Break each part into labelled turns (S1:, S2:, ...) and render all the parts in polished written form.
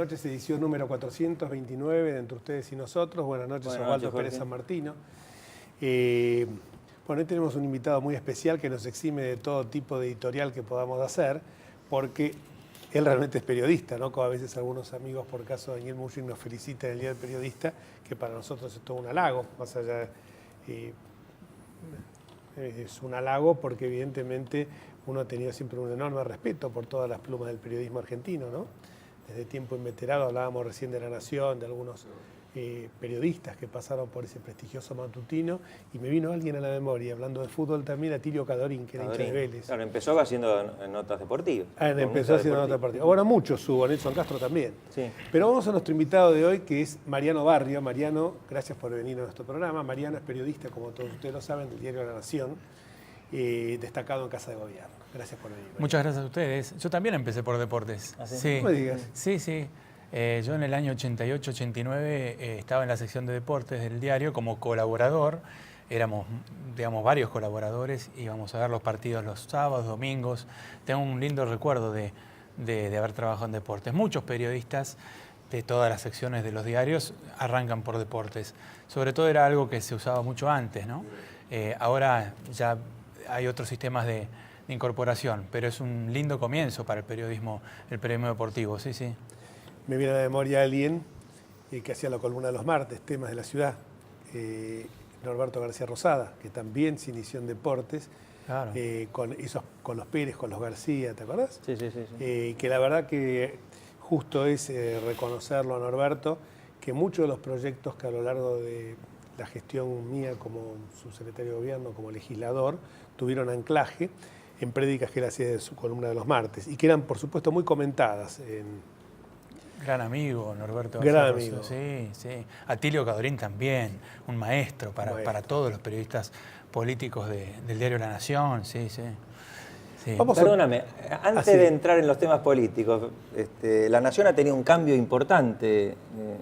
S1: noches, edición número 429 de Entre Ustedes y Nosotros. Buenas noches, Osvaldo Pérez San Martino. Bueno, hoy tenemos un invitado muy especial que nos exime de todo tipo de editorial que podamos hacer, porque él realmente es periodista, ¿no? Como a veces algunos amigos, por caso Daniel Musching, nos felicitan el Día del Periodista, que para nosotros es todo un halago, más allá es un halago porque evidentemente uno ha tenido siempre un enorme respeto por todas las plumas del periodismo argentino, ¿no? Desde tiempo inveterado hablábamos recién de La Nación, de algunos periodistas que pasaron por ese prestigioso matutino, y me vino alguien a la memoria, hablando de fútbol también, Atilio Cadorín, que era hincha de Vélez.
S2: Claro, empezó haciendo notas deportivas.
S1: Empezó haciendo notas deportivas. Bueno, muchos hubo, Nelson Castro también.
S2: Sí.
S1: Pero vamos a nuestro invitado de hoy, que es Mariano Barrio. Mariano, gracias por venir a nuestro programa. Mariano es periodista, como todos ustedes lo saben, del diario La Nación, destacado en Casa de Gobierno. Gracias por venir. Mariano.
S3: Muchas gracias a ustedes. Yo también empecé por deportes.
S2: ¿Ah, sí?
S3: Sí.
S1: No me digas.
S3: Sí. Yo en el año 88-89 estaba en la sección de deportes del diario como colaborador. Éramos, digamos, varios colaboradores, íbamos a ver los partidos los sábados, domingos. Tengo un lindo recuerdo de haber trabajado en deportes. Muchos periodistas de todas las secciones de los diarios arrancan por deportes. Sobre todo era algo que se usaba mucho antes, ¿no? Ahora ya hay otros sistemas de incorporación, pero es un lindo comienzo para el periodismo deportivo, sí.
S1: Me viene a la memoria alguien que hacía la columna de los martes, temas de la ciudad, Norberto García Rosada, que también se inició en deportes,
S3: Claro.
S1: con los Pérez, con los García, ¿te acordás?
S2: Sí.
S1: Que la verdad que justo es reconocerlo a Norberto, que muchos de los proyectos que a lo largo de la gestión mía como subsecretario de Gobierno, como legislador, tuvieron anclaje en prédicas que él hacía de su columna de los martes, y que eran, por supuesto, muy comentadas
S3: Gran amigo, Norberto.
S1: Gran amigo.
S3: Sí. Atilio Cadorín también, un maestro para todos los periodistas políticos del diario La Nación, sí.
S2: Perdóname, antes de entrar en los temas políticos, La Nación ha tenido un cambio importante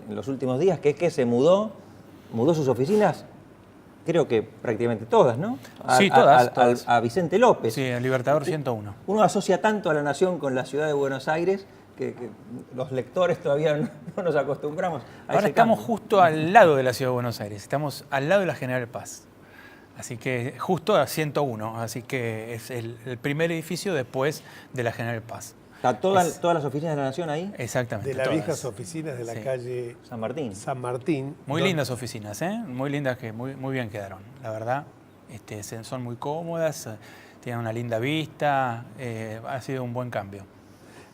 S2: en los últimos días, que es que se mudó sus oficinas, creo que prácticamente todas, ¿no?
S3: Todas.
S2: A Vicente López.
S3: Sí, el Libertador 101.
S2: Uno asocia tanto a La Nación con la ciudad de Buenos Aires que los lectores todavía no nos acostumbramos a
S3: Ahora
S2: ese
S3: estamos
S2: cambio.
S3: justo al lado de la ciudad de Buenos Aires, estamos al lado de la General Paz. Así que justo a 101, así que es el primer edificio después de la General Paz.
S2: ¿Está todas las oficinas de La Nación ahí?
S3: Exactamente.
S1: de las
S3: todas.
S1: viejas oficinas de la calle
S2: San Martín.
S1: San Martín.
S3: Muy lindas oficinas, muy lindas, que muy bien quedaron, la verdad. Son muy cómodas, tienen una linda vista, ha sido un buen cambio.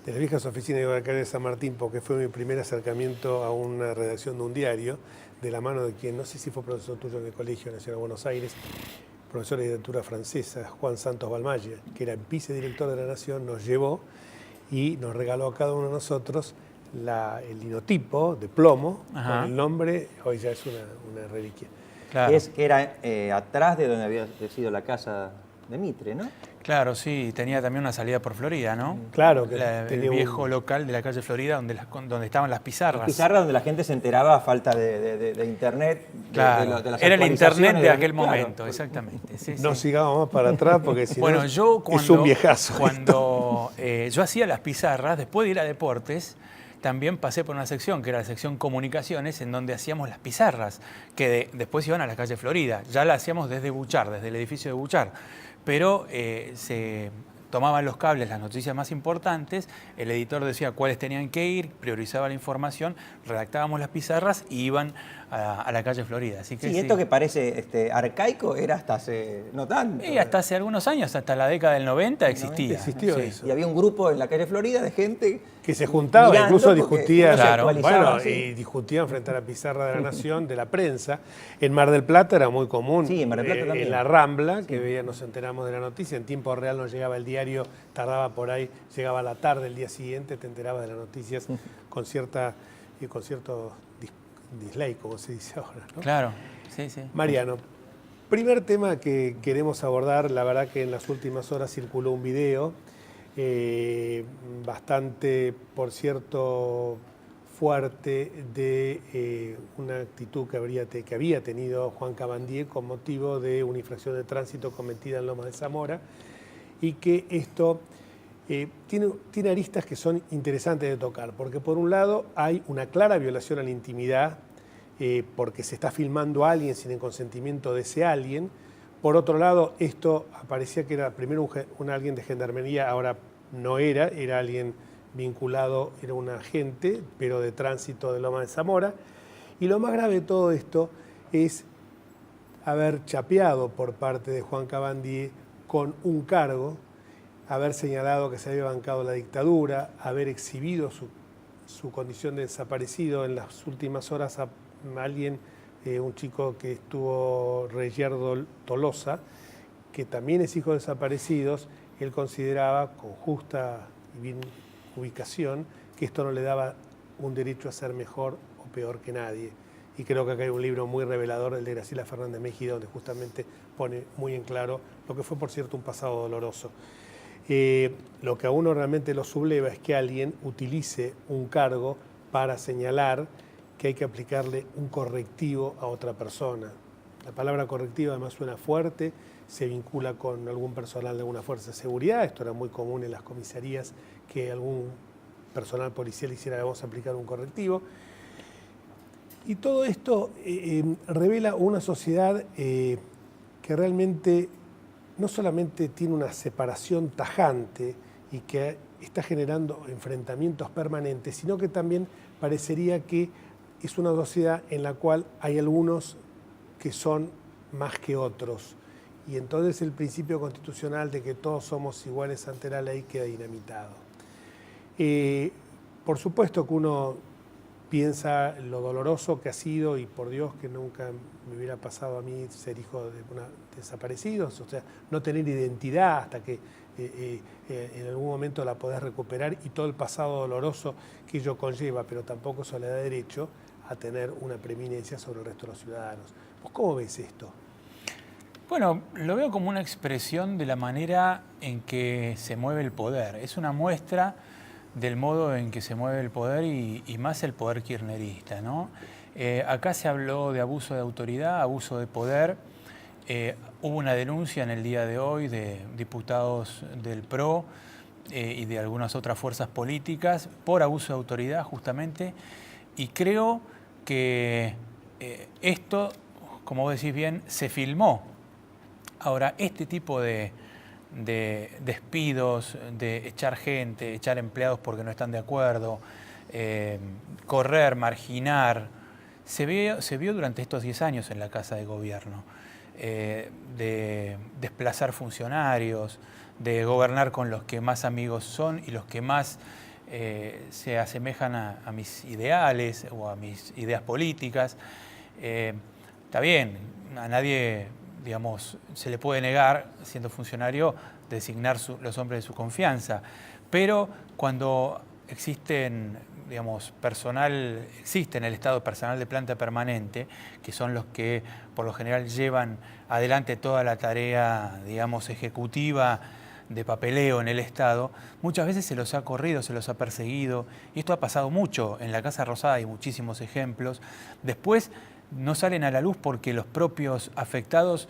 S1: De las viejas oficinas de la calle San Martín, porque fue mi primer acercamiento a una redacción de un diario, de la mano de quien, no sé si fue profesor tuyo en el Colegio Nacional de Buenos Aires, profesor de literatura francesa, Juan Santos Balmalle, que era vicedirector de La Nación, nos llevó y nos regaló a cada uno de nosotros el linotipo de plomo,
S3: Ajá.
S1: con el nombre, hoy ya es una reliquia.
S3: Claro.
S2: Que era atrás de donde había sido la casa de Mitre, ¿no?
S3: Claro, sí, tenía también una salida por Florida, ¿no?
S1: Claro, que
S3: El
S1: tenía
S3: viejo local de la calle Florida donde estaban las pizarras.
S2: Pizarra donde la gente se enteraba a falta de internet.
S3: Claro,
S2: de las
S3: era el internet de aquel
S2: claro.
S3: momento, exactamente. Sí,
S1: No
S3: sí.
S1: sigamos más para atrás porque si
S3: Bueno,
S1: no
S3: yo
S1: es un viejazo.
S3: Cuando yo hacía las pizarras, después de ir a deportes, también pasé por una sección, que era la sección comunicaciones, en donde hacíamos las pizarras, que después iban a la calle Florida. Ya la hacíamos desde Buchar, desde el edificio de Buchar. Pero se tomaban los cables, las noticias más importantes, el editor decía cuáles tenían que ir, priorizaba la información, redactábamos las pizarras y iban a la calle Florida. Así que
S2: Sí, esto que parece arcaico era hasta hace no tanto.
S3: Y hasta hace algunos años, hasta la década del 90 existía.
S1: existió
S3: Sí.
S1: eso.
S2: Y había un grupo en la calle Florida de gente
S1: Que se juntaba,
S2: mirando
S1: incluso
S2: porque
S1: discutían,
S2: uno se
S3: Claro.
S2: actualizaba,
S1: bueno,
S2: sí.
S1: y discutían frente a la pizarra de La Nación, de la prensa. En Mar del Plata era muy común.
S2: Sí, en Mar del Plata también.
S1: En la Rambla, que nos enteramos de la noticia, en tiempo real nos llegaba el diario, tardaba por ahí, llegaba a la tarde el día siguiente, te enterabas de las noticias con cierto dislike, como se dice ahora, ¿no?
S3: Claro, sí.
S1: Mariano, primer tema que queremos abordar, la verdad que en las últimas horas circuló un video bastante, por cierto, fuerte de una actitud que había tenido Juan Cabandier con motivo de una infracción de tránsito cometida en Lomas de Zamora, y que esto tiene aristas que son interesantes de tocar, porque por un lado hay una clara violación a la intimidad, porque se está filmando a alguien sin el consentimiento de ese alguien. Por otro lado, esto parecía que era primero un alguien de gendarmería, ahora no era alguien vinculado, era un agente, pero de tránsito de Loma de Zamora. Y lo más grave de todo esto es haber chapeado por parte de Juan Cabandier con un cargo, haber señalado que se había bancado la dictadura, haber exhibido su condición de desaparecido en las últimas horas a alguien, un chico que estuvo, Reyerdo Tolosa, que también es hijo de desaparecidos. Él consideraba, con justa y bien ubicación, que esto no le daba un derecho a ser mejor o peor que nadie. Y creo que acá hay un libro muy revelador, el de Graciela Fernández Mejía, donde justamente pone muy en claro lo que fue, por cierto, un pasado doloroso. Lo que a uno realmente lo subleva es que alguien utilice un cargo para señalar que hay que aplicarle un correctivo a otra persona. La palabra correctivo además suena fuerte, se vincula con algún personal de alguna fuerza de seguridad. Esto era muy común en las comisarías, que algún personal policial hiciera vamos a aplicar un correctivo. Y todo esto revela una sociedad que realmente no solamente tiene una separación tajante y que está generando enfrentamientos permanentes, sino que también parecería que es una sociedad en la cual hay algunos que son más que otros. Y entonces el principio constitucional de que todos somos iguales ante la ley queda dinamitado. Por supuesto que uno piensa lo doloroso que ha sido, y por Dios que nunca me hubiera pasado a mí ser hijo de desaparecidos, o sea, no tener identidad hasta que en algún momento la podés recuperar, y todo el pasado doloroso que ello conlleva, pero tampoco eso le da derecho a tener una preeminencia sobre el resto de los ciudadanos. ¿Vos cómo ves esto?
S3: Bueno, lo veo como una expresión de la manera en que se mueve el poder. Es una muestra del modo en que se mueve el poder y más el poder kirchnerista, ¿no? Acá se habló de abuso de autoridad, abuso de poder. Hubo una denuncia en el día de hoy de diputados del PRO y de algunas otras fuerzas políticas por abuso de autoridad, justamente. Y creo que esto, como vos decís bien, se filmó. Ahora, este tipo de despidos, de echar gente, echar empleados porque no están de acuerdo, correr, marginar, se vio durante estos 10 años en la Casa de Gobierno, de desplazar funcionarios, de gobernar con los que más amigos son y los que más se asemejan a mis ideales o a mis ideas políticas. Está bien, a nadie, digamos, se le puede negar, siendo funcionario, designar los hombres de su confianza, pero cuando existen, digamos, existe en el Estado personal de planta permanente, que son los que por lo general llevan adelante toda la tarea, digamos, ejecutiva de papeleo en el Estado, muchas veces se los ha corrido, se los ha perseguido, y esto ha pasado mucho. En la Casa Rosada hay muchísimos ejemplos. Después no salen a la luz porque los propios afectados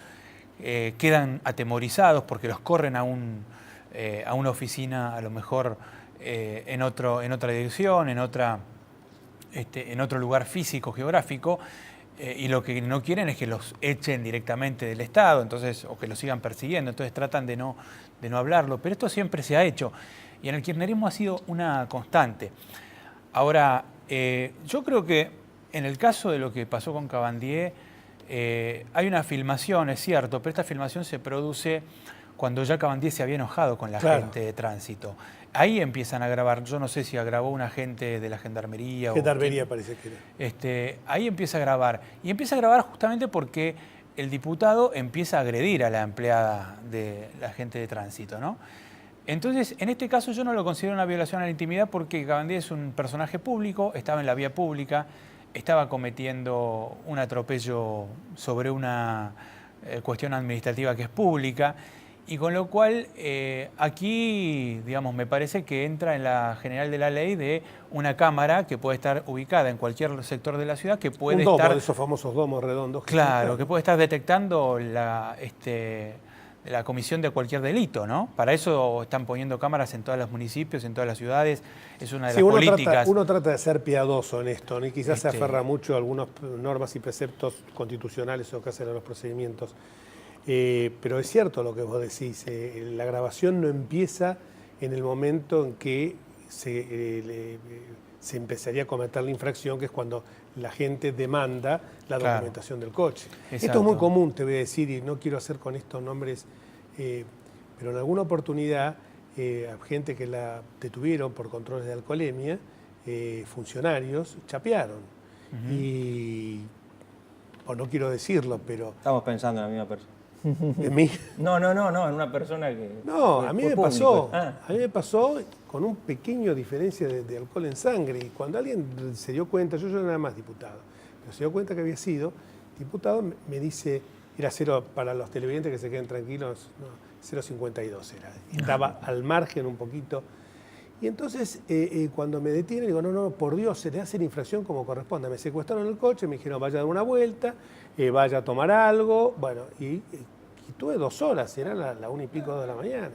S3: quedan atemorizados porque los corren a una oficina, a lo mejor en otra dirección, en otro lugar físico, geográfico, y lo que no quieren es que los echen directamente del Estado, entonces, o que los sigan persiguiendo, entonces tratan de no hablarlo, pero esto siempre se ha hecho, y en el kirchnerismo ha sido una constante. Ahora, yo creo que en el caso de lo que pasó con Cabandier, hay una filmación, es cierto, pero esta filmación se produce cuando ya Cabandier se había enojado con la gente de tránsito. Ahí empiezan a grabar, yo no sé si agravó un agente de la Gendarmería.
S1: Gendarmería parece que
S3: era. Ahí empieza a grabar. Y empieza a grabar justamente porque el diputado empieza a agredir a la empleada de la agente de tránsito, ¿no? Entonces, en este caso yo no lo considero una violación a la intimidad porque Cabandier es un personaje público, estaba en la vía pública, estaba cometiendo un atropello sobre una cuestión administrativa que es pública, y con lo cual aquí, digamos, me parece que entra en la general de la ley de una cámara que puede estar ubicada en cualquier sector de la ciudad, que puede estar...
S1: de esos famosos domos redondos.
S3: Claro, que puede estar detectando la comisión de cualquier delito, ¿no? Para eso están poniendo cámaras en todos los municipios, en todas las ciudades. Es una de las políticas.
S1: Uno trata de ser piadoso en esto, ¿no? Y quizás se aferra mucho a algunas normas y preceptos constitucionales o que hacen a los procedimientos. Pero es cierto lo que vos decís, la grabación no empieza en el momento en que se empezaría a cometer la infracción, que es cuando la gente demanda la documentación del coche.
S3: Exacto.
S1: Esto es muy común, te voy a decir, y no quiero hacer con estos nombres, pero en alguna oportunidad, gente que la detuvieron por controles de alcoholemia, funcionarios, chapearon. O no quiero decirlo, pero...
S2: Estamos pensando en la misma persona.
S1: ¿En mí?
S2: No, en una persona que...
S1: No, a mí me pasó.
S2: Ah.
S1: A mí me pasó con un pequeño diferencia de alcohol en sangre. Y cuando alguien se dio cuenta, yo no era nada más diputado, pero se dio cuenta que había sido diputado, me dice, era cero, para los televidentes que se queden tranquilos, no, 0,52 era. Estaba al margen un poquito. Y entonces, cuando me detienen, digo, no, por Dios, se le hace la infracción como corresponde. Me secuestraron el coche, me dijeron, vaya a dar una vuelta, vaya a tomar algo. Bueno, y tuve 2 horas, era la 1 y pico de la mañana.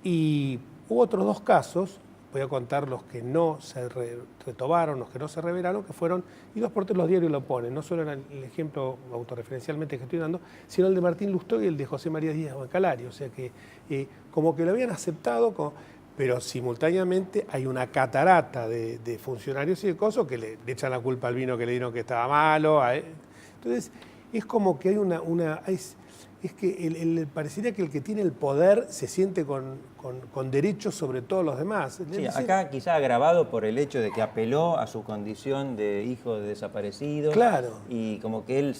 S1: Y hubo otros 2 casos, voy a contar los que no se retomaron, los que no se revelaron, que fueron, y 2 por 3 los diarios lo ponen, no solo en el ejemplo autorreferencialmente que estoy dando, sino el de Martín Lustó y el de José María Díaz Bancalari. O sea que como que lo habían aceptado, pero simultáneamente hay una catarata de funcionarios y de cosas que le echan la culpa al vino que le dieron que estaba malo. Entonces, es como que hay es que parecería que el que tiene el poder se siente con derechos sobre todos los demás.
S2: Sí, acá quizá agravado por el hecho de que apeló a su condición de hijo de desaparecido.
S1: Claro.
S2: Y como que él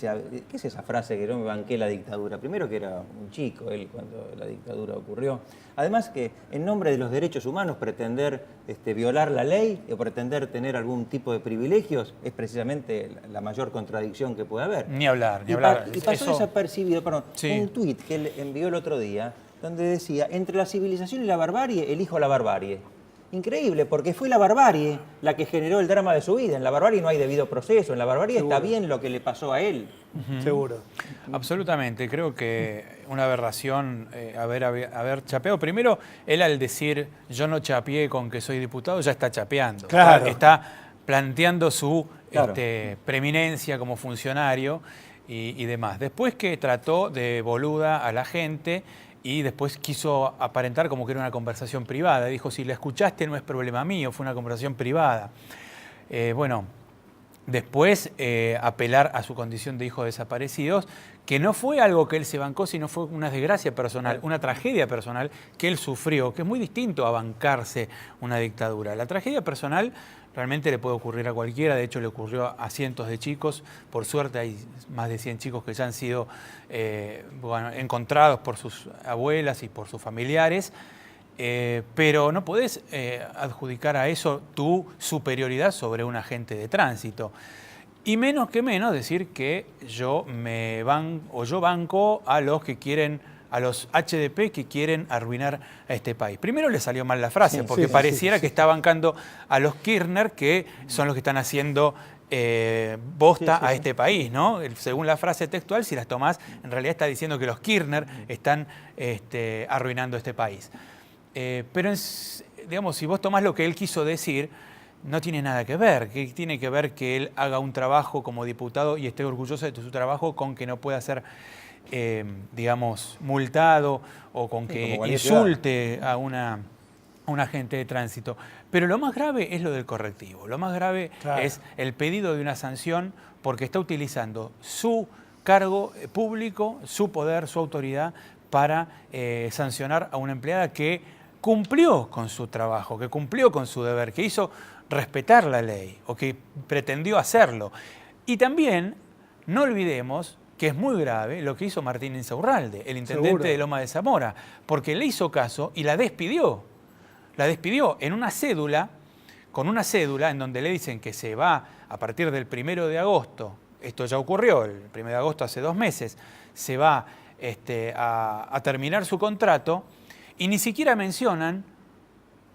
S2: ¿qué es esa frase que no me banqué la dictadura? Primero que era un chico él cuando la dictadura ocurrió. Además que en nombre de los derechos humanos pretender violar la ley o pretender tener algún tipo de privilegios es precisamente la mayor contradicción que puede haber.
S3: Ni hablar, ni hablar.
S2: Y pasó desapercibido, perdón,
S3: sí,
S2: un tuit que él envió el otro día donde decía, entre la civilización y la barbarie, elijo la barbarie. Increíble, porque fue la barbarie la que generó el drama de su vida. En la barbarie no hay debido proceso, en la barbarie está bien lo que le pasó a él.
S1: Seguro.
S3: Absolutamente, creo que una aberración haber chapeado. Primero, él al decir yo no chapeé con que soy diputado, ya está chapeando.
S1: Claro.
S3: Está planteando su
S2: Claro.
S3: preeminencia como funcionario y demás. Después que trató de boluda a la gente y después quiso aparentar como que era una conversación privada. Dijo, si la escuchaste no es problema mío, fue una conversación privada. Bueno, después apelar a su condición de hijo de desaparecidos, que no fue algo que él se bancó, sino fue una desgracia personal, una tragedia personal que él sufrió, que es muy distinto a bancarse una dictadura. La tragedia personal realmente le puede ocurrir a cualquiera, de hecho le ocurrió a cientos de chicos, por suerte hay más de 100 chicos que ya han sido encontrados por sus abuelas y por sus familiares, pero no podés adjudicar a eso tu superioridad sobre un agente de tránsito. Y menos que menos decir que yo banco a los que quieren, a los HDP que quieren arruinar a este país. Primero le salió mal la frase, porque pareciera que está bancando a los Kirchner, que son los que están haciendo bosta a este país, ¿no? Según la frase textual, si las tomás, en realidad está diciendo que los Kirchner están arruinando este país. Pero, digamos, si vos tomás lo que él quiso decir, no tiene nada que ver. Que tiene que ver que él haga un trabajo como diputado y esté orgulloso de su trabajo con que no pueda ser, digamos, multado o con que insulte a un agente de tránsito. Pero lo más grave es lo del correctivo. Lo más grave es el pedido de una sanción porque está utilizando su cargo público, su poder, su autoridad para sancionar a una empleada que cumplió con su trabajo, que cumplió con su deber, que hizo respetar la ley o que pretendió hacerlo. Y también no olvidemos que es muy grave lo que hizo Martín Insaurralde, el intendente de Loma de Zamora, porque le hizo caso y la despidió. La despidió en una cédula, con una cédula en donde le dicen que se va a partir del 1 de agosto, esto ya ocurrió, el 1 de agosto hace 2 meses, se va a terminar su contrato y ni siquiera mencionan,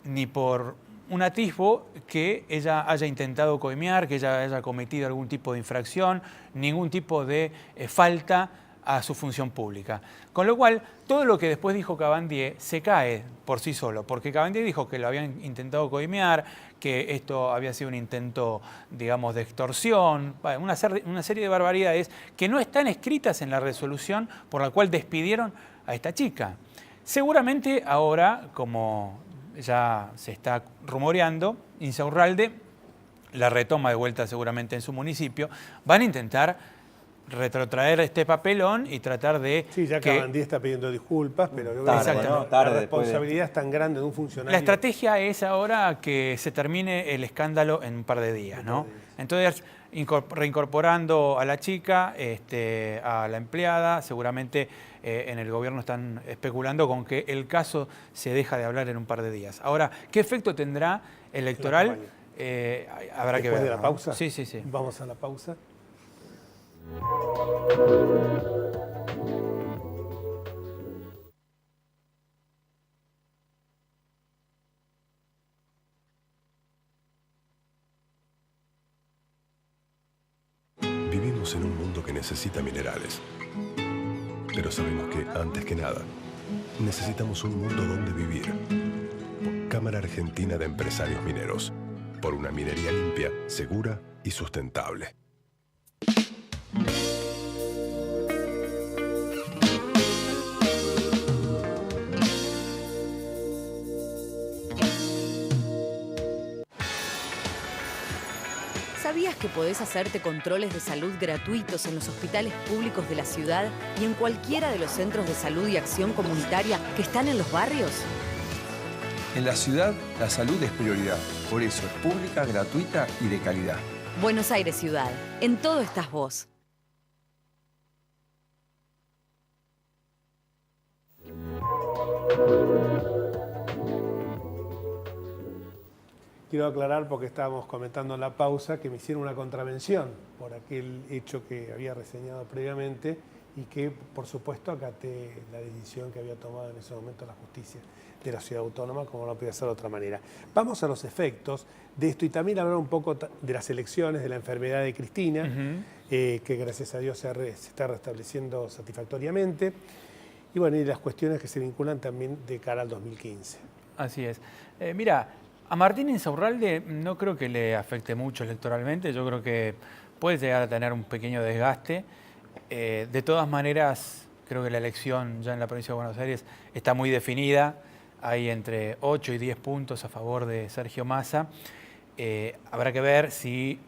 S3: ni por un atisbo, que ella haya intentado coimear, que ella haya cometido algún tipo de infracción, ningún tipo de falta a su función pública. Con lo cual, todo lo que después dijo Cabandier se cae por sí solo, porque Cabandier dijo que lo habían intentado coimear, que esto había sido un intento, digamos, de extorsión, una serie de barbaridades que no están escritas en la resolución por la cual despidieron a esta chica. Seguramente ahora, como ya se está rumoreando, Insaurralde la retoma de vuelta seguramente en su municipio, van a intentar retrotraer este papelón y tratar de...
S1: Sí, ya Cabandier está pidiendo disculpas, pero
S2: tarde,
S1: la responsabilidad es tan grande de un funcionario.
S3: La estrategia es ahora que se termine el escándalo en un par de días, ¿no? Entonces, reincorporando a la chica, a la empleada, seguramente en el gobierno están especulando con que el caso se deja de hablar en un par de días. Ahora, ¿qué efecto tendrá electoral? Habrá que ver.
S1: ¿Después de la pausa?
S3: Sí, sí, sí.
S1: Vamos a la pausa.
S4: Vivimos en un mundo que necesita minerales. Pero sabemos que, antes que nada, necesitamos un mundo donde vivir. Cámara Argentina de Empresarios Mineros. Por una minería limpia, segura y sustentable.
S5: ¿Sabías que podés hacerte controles de salud gratuitos en los hospitales públicos de la ciudad y en cualquiera de los centros de salud y acción comunitaria que están en los barrios?
S6: En la ciudad, la salud es prioridad. Por eso es pública, gratuita y de calidad.
S5: Buenos Aires Ciudad. En todo estás vos.
S1: Quiero aclarar, porque estábamos comentando en la pausa, que me hicieron una contravención por aquel hecho que había reseñado previamente y que, por supuesto, acaté la decisión que había tomado en ese momento la justicia de la Ciudad Autónoma, como no podía ser de otra manera. Vamos a los efectos de esto y también hablar un poco de las elecciones, de la enfermedad de Cristina, que gracias a Dios se está restableciendo satisfactoriamente, y bueno, y las cuestiones que se vinculan también de cara al 2015.
S3: Así es. Mira, a Martín Insaurralde no creo que le afecte mucho electoralmente, yo creo que puede llegar a tener un pequeño desgaste. De todas maneras, creo que la elección ya en la provincia de Buenos Aires está muy definida, hay entre 8 y 10 puntos a favor de Sergio Massa. Habrá que ver si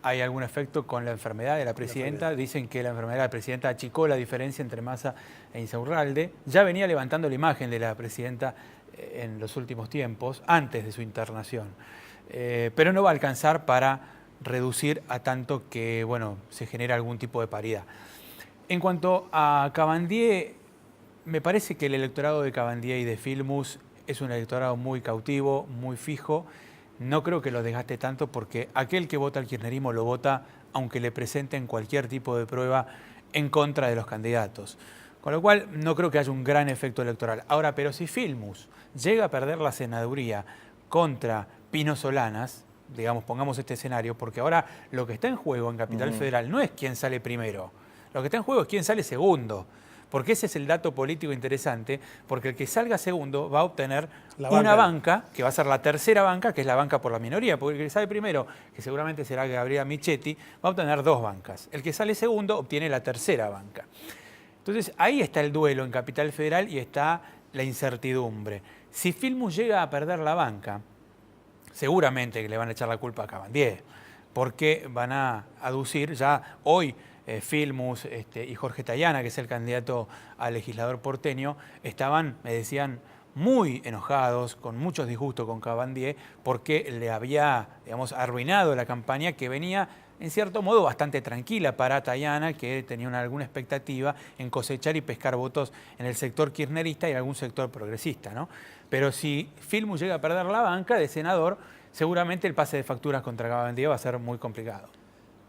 S3: hay algún efecto con la enfermedad de la presidenta. Dicen que la enfermedad de la presidenta achicó la diferencia entre Massa e Insaurralde. Ya venía levantando la imagen de la presidenta en los últimos tiempos, antes de su internación. Pero no va a alcanzar para reducir a tanto que, bueno, se genera algún tipo de paridad. En cuanto a Cabandier, me parece que el electorado de Cabandier y de Filmus es un electorado muy cautivo, muy fijo. No creo que lo desgaste tanto porque aquel que vota al kirchnerismo lo vota aunque le presenten cualquier tipo de prueba en contra de los candidatos. Con lo cual no creo que haya un gran efecto electoral. Ahora, pero si Filmus llega a perder la senaduría contra Pino Solanas, digamos, pongamos este escenario, porque ahora lo que está en juego en Capital Federal no es quién sale primero, lo que está en juego es quién sale segundo, porque ese es el dato político interesante, porque el que salga segundo va a obtener una banca, que va a ser la tercera banca, que es la banca por la minoría, porque el que sale primero, que seguramente será Gabriela Michetti, va a obtener 2 bancas. El que sale segundo obtiene la tercera banca. Entonces ahí está el duelo en Capital Federal y está la incertidumbre. Si Filmus llega a perder la banca, seguramente que le van a echar la culpa a Cabandier, porque van a aducir ya hoy Filmus y Jorge Tayana, que es el candidato a legislador porteño, estaban, me decían, muy enojados, con muchos disgustos con Cabandier, porque le había, digamos, arruinado la campaña que venía, en cierto modo, bastante tranquila para Tayana, que tenía alguna expectativa en cosechar y pescar votos en el sector kirchnerista y en algún sector progresista, ¿no? Pero si Filmus llega a perder la banca de senador, seguramente el pase de facturas contra Cabandier va a ser muy complicado.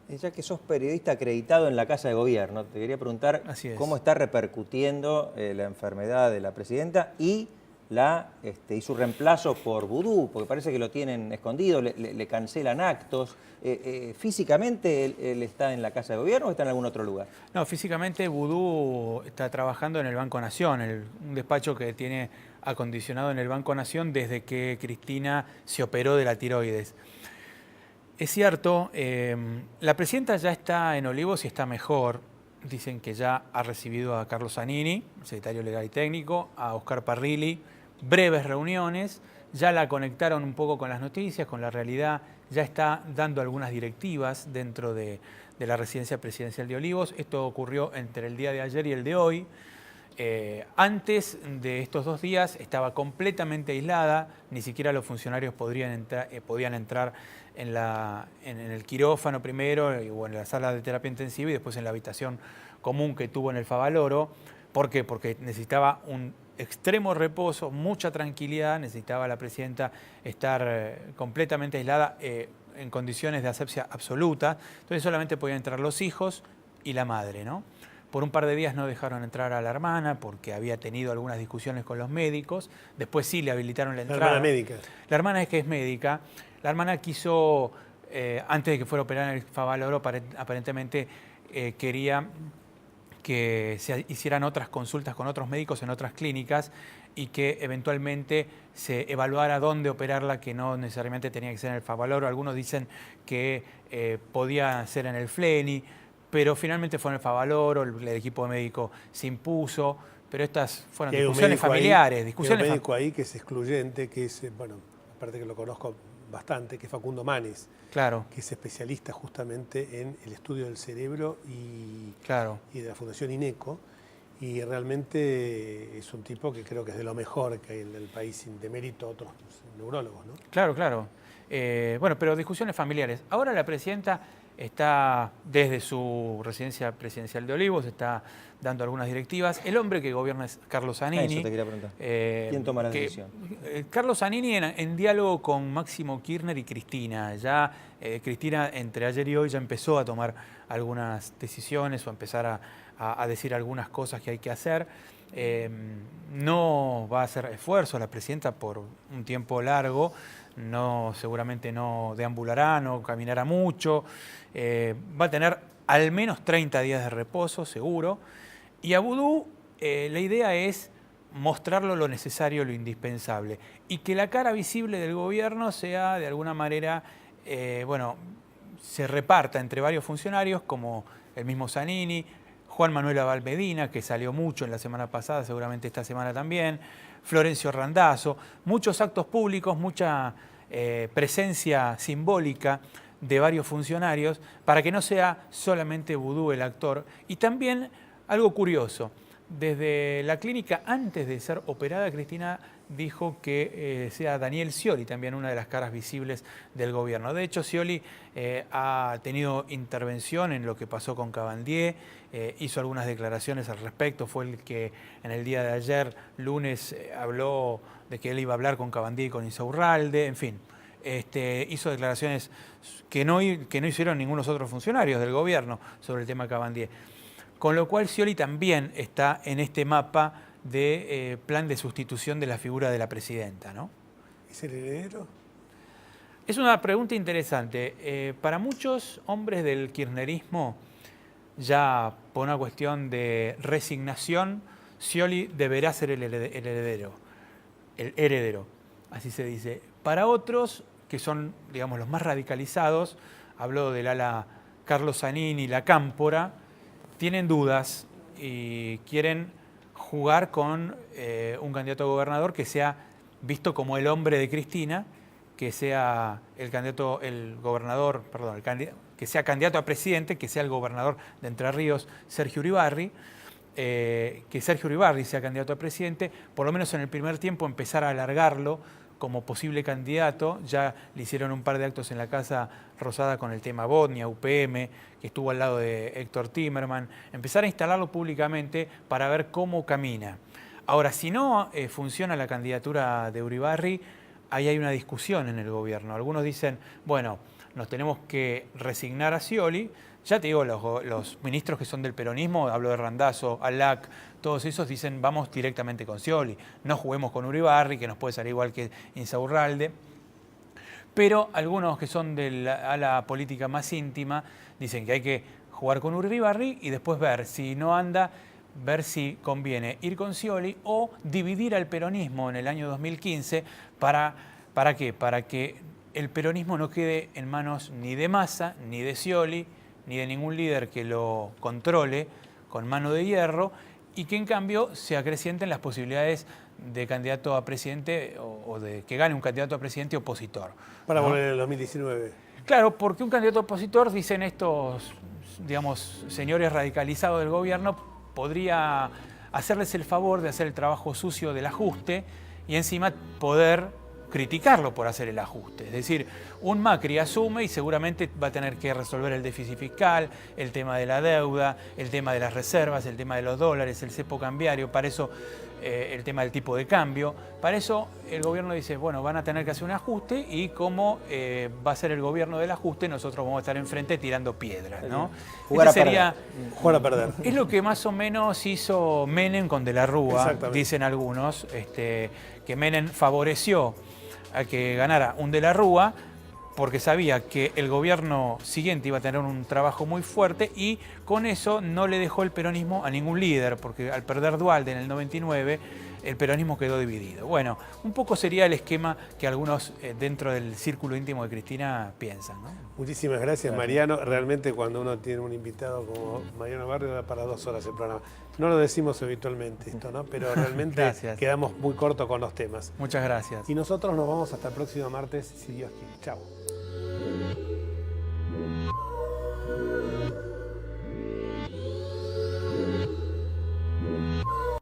S2: Ya que sos periodista acreditado en la Casa de Gobierno, te quería preguntar cómo está repercutiendo la enfermedad de la presidenta y y su reemplazo por vudú, porque parece que lo tienen escondido, le cancelan actos. ¿Físicamente él está en la Casa de Gobierno o está en algún otro lugar?
S3: No, físicamente Vudú está trabajando en el Banco Nación, un despacho que tiene acondicionado en el Banco Nación desde que Cristina se operó de la tiroides. Es cierto, la presidenta ya está en Olivos y está mejor. Dicen que ya ha recibido a Carlos Zanini, secretario legal y técnico, a Oscar Parrilli, breves reuniones, ya la conectaron un poco con las noticias, con la realidad, ya está dando algunas directivas dentro de la residencia presidencial de Olivos. Esto ocurrió entre el día de ayer y el de hoy. Antes de estos 2 días estaba completamente aislada, ni siquiera los funcionarios podían entrar en el quirófano primero o en la sala de terapia intensiva y después en la habitación común que tuvo en el Favaloro. ¿Por qué? Porque necesitaba un extremo reposo, mucha tranquilidad, necesitaba la presidenta estar completamente aislada en condiciones de asepsia absoluta. Entonces solamente podían entrar los hijos y la madre, ¿no? Por un par de días no dejaron entrar a la hermana porque había tenido algunas discusiones con los médicos. Después sí le habilitaron la entrada.
S1: La hermana médica.
S3: La hermana es que es médica. La hermana quiso, antes de que fuera operada en el Favaloro, aparentemente quería que se hicieran otras consultas con otros médicos en otras clínicas y que eventualmente se evaluara dónde operarla, que no necesariamente tenía que ser en el Favaloro. Algunos dicen que podía ser en el Fleni, pero finalmente fue en el Favaloro, el equipo médico se impuso, pero estas fueron discusiones familiares.
S1: Hay un médico ahí que es excluyente, que es, bueno, aparte que lo conozco bastante, que es Facundo Manes,
S3: claro,
S1: que es especialista justamente en el estudio del cerebro y de la Fundación INECO, y realmente es un tipo que creo que es de lo mejor que hay en el país, sin demérito a otros neurólogos, ¿no?
S3: Claro, claro. Bueno, pero discusiones familiares. Ahora la presidenta está desde su residencia presidencial de Olivos, está dando algunas directivas. El hombre que gobierna es Carlos Zanini.
S2: Eso te quería preguntar. ¿Quién toma la decisión?
S3: Carlos Zanini en diálogo con Máximo Kirchner y Cristina. Ya Cristina entre ayer y hoy ya empezó a tomar algunas decisiones o a empezar a decir algunas cosas que hay que hacer. No va a hacer esfuerzo la presidenta por un tiempo largo. Seguramente no deambulará, no caminará mucho, va a tener al menos 30 días de reposo, seguro. Y a Vudú la idea es mostrarlo lo necesario, lo indispensable, y que la cara visible del gobierno sea, de alguna manera, se reparta entre varios funcionarios, como el mismo Zanini, Juan Manuel Abal Medina, que salió mucho en la semana pasada, seguramente esta semana también, Florencio Randazzo, muchos actos públicos, mucha presencia simbólica de varios funcionarios, para que no sea solamente Vudú el actor. Y también algo curioso, desde la clínica, antes de ser operada, Cristina dijo que sea Daniel Scioli también una de las caras visibles del gobierno. De hecho, Scioli ha tenido intervención en lo que pasó con Cabandier, hizo algunas declaraciones al respecto, fue el que en el día de ayer, lunes, habló de que él iba a hablar con Cabandier y con Insaurralde, en fin. Hizo declaraciones que no hicieron ningunos otros funcionarios del gobierno sobre el tema Cabandier. Con lo cual Scioli también está en este mapa de plan de sustitución de la figura de la presidenta, ¿no?
S1: ¿Es el heredero?
S3: Es una pregunta interesante. Para muchos hombres del kirchnerismo, ya por una cuestión de resignación, Scioli deberá ser el heredero, así se dice. Para otros, que son, digamos, los más radicalizados, hablo del ala Carlos Zanini, la Cámpora, tienen dudas y quieren jugar con un candidato a gobernador que sea visto como el hombre de Cristina, que sea que sea candidato a presidente, que sea el gobernador de Entre Ríos, Sergio Uribarri, que Sergio Uribarri sea candidato a presidente, por lo menos en el primer tiempo empezar a alargarlo como posible candidato. Ya le hicieron un par de actos en la Casa Rosada con el tema Botnia, UPM, que estuvo al lado de Héctor Timerman, empezar a instalarlo públicamente para ver cómo camina. Ahora, si no funciona la candidatura de Uribarri, ahí hay una discusión en el gobierno. Algunos dicen, bueno, nos tenemos que resignar a Scioli, Ya te digo, los ministros que son del peronismo, hablo de Randazzo, Alac, todos esos dicen vamos directamente con Scioli, no juguemos con Uribarri, que nos puede salir igual que Insaurralde. Pero algunos que son de la política más íntima dicen que hay que jugar con Uribarri y después ver si no anda, ver si conviene ir con Scioli o dividir al peronismo en el año 2015 ¿para qué? Para que el peronismo no quede en manos ni de Massa, ni de Scioli, ni de ningún líder que lo controle con mano de hierro y que en cambio se acrecienten las posibilidades de candidato a presidente o de que gane un candidato a presidente opositor.
S1: Para volver en el 2019.
S3: Claro, porque un candidato opositor, dicen estos, digamos, señores radicalizados del gobierno, podría hacerles el favor de hacer el trabajo sucio del ajuste y encima poder criticarlo por hacer el ajuste. Es decir, un Macri asume y seguramente va a tener que resolver el déficit fiscal, el tema de la deuda, el tema de las reservas, el tema de los dólares, el cepo cambiario, para eso el tema del tipo de cambio. Para eso el gobierno dice, bueno, van a tener que hacer un ajuste y como va a ser el gobierno del ajuste, nosotros vamos a estar enfrente tirando piedras, ¿no?
S2: Jugar a
S1: perder.
S3: Es lo que más o menos hizo Menem con De la Rúa, dicen algunos, que Menem favoreció a que ganara un De la Rúa porque sabía que el gobierno siguiente iba a tener un trabajo muy fuerte y con eso no le dejó el peronismo a ningún líder, porque al perder Duhalde en el 99 el peronismo quedó dividido. Bueno, un poco sería el esquema que algunos dentro del círculo íntimo de Cristina piensan, ¿no?
S1: Muchísimas gracias, Mariano. Realmente cuando uno tiene un invitado como Mariano Barrio da para 2 horas el programa. No lo decimos habitualmente esto, ¿no? Pero realmente quedamos muy cortos con los temas.
S3: Muchas gracias.
S1: Y nosotros nos vamos hasta el próximo martes, si Dios quiere. Chao.